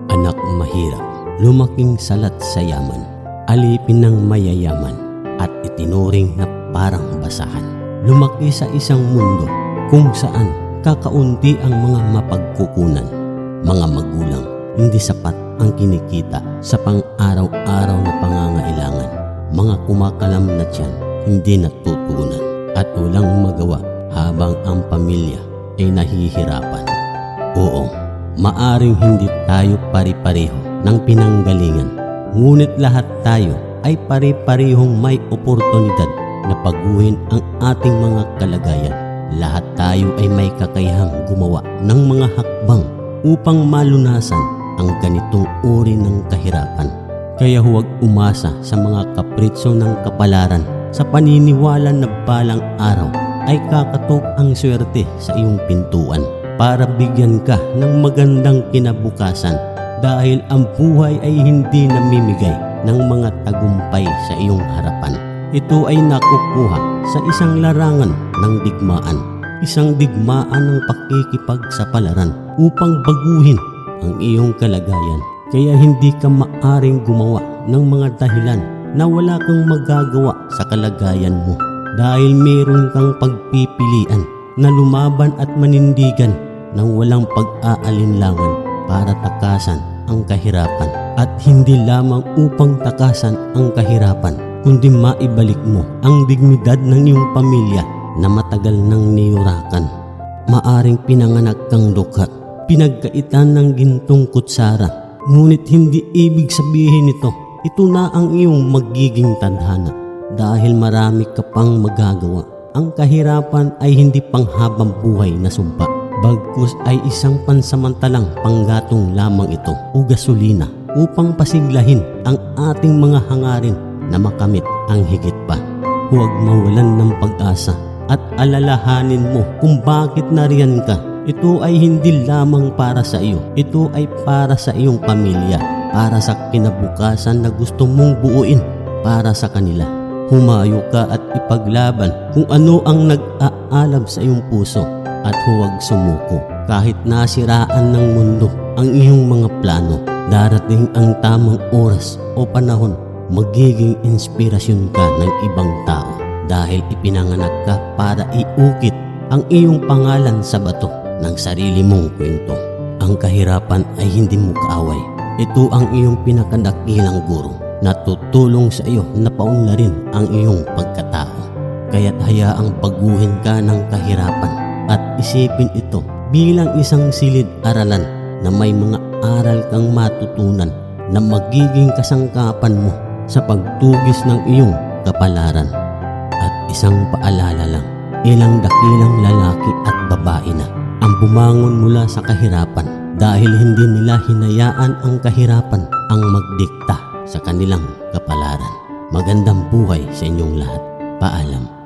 Anak mahirap, lumaking salat sa yaman, alipin ng mayayaman at itinuring na parang basahan. Lumaki sa isang mundo kung saan kakaunti ang mga mapagkukunan. Mga magulang, hindi sapat ang kinikita sa pang-araw-araw na pangangailangan. Mga kumakalam na tiyan, hindi natutunan at walang magawa habang ang pamilya ay nahihirapan. Oo, maaring hindi tayo pari-pareho ng pinanggalingan, ngunit lahat tayo ay pari-parehong may oportunidad na paguhin ang ating mga kalagayan. Lahat tayo ay may kakayahang gumawa ng mga hakbang upang malunasan ang ganitong uri ng kahirapan. Kaya huwag umasa sa mga kapritso ng kapalaran sa paniniwala na balang araw ay kakatok ang swerte sa iyong pintuan para bigyan ka ng magandang kinabukasan, dahil ang buhay ay hindi namimigay ng mga tagumpay sa iyong harapan. Ito ay nakukuha sa isang larangan ng digmaan, isang digmaan ng pakikipagsapalaran upang baguhin ang iyong kalagayan. Kaya hindi ka maaring gumawa ng mga dahilan na wala kang magagawa sa kalagayan mo, dahil meron kang pagpipilian na lumaban at manindigan ng walang pag-aalinlangan para takasan ang kahirapan. At hindi lamang upang takasan ang kahirapan, kundi maibalik mo ang dignidad ng iyong pamilya na matagal nang niyurakan. Maaring pinanganak kang dukha, pinagkaitan ng gintong kutsara, ngunit hindi ibig sabihin ito na ang iyong magiging tadhana, dahil marami ka pang magagawa. Ang kahirapan ay hindi panghabang buhay na sumpa, bagkus ay isang pansamantalang panggatong lamang ito o gasolina upang pasiglahin ang ating mga hangarin na makamit ang higit pa. Huwag mawalan ng pag-asa at alalahanin mo kung bakit nariyan ka. Ito ay hindi lamang para sa iyo, ito ay para sa iyong pamilya, para sa kinabukasan na gusto mong buuin para sa kanila. Humayo ka at ipaglaban kung ano ang nag-aalab sa iyong puso, at huwag sumuko kahit nasiraan ng mundo ang iyong mga plano. Darating ang tamang oras o panahon, magiging inspirasyon ka ng ibang tao, dahil ipinanganak ka para iukit ang iyong pangalan sa bato ng sarili mong kwento. Ang kahirapan ay hindi mo kaaway. Ito ang iyong pinakadakilang guro na tutulong sa iyo na paunlarin ang iyong pagkatao. Kaya't hayaang baguhin ka ng kahirapan at isipin ito bilang isang silid-aralan na may mga aral kang matutunan na magiging kasangkapan mo sa pagtugis ng iyong kapalaran. At isang paalala lang, ilang dakilang lalaki at babae na ang bumangon mula sa kahirapan, dahil hindi nila hinayaan ang kahirapan ang magdikta sa kanilang kapalaran. Magandang buhay sa inyong lahat. Paalam.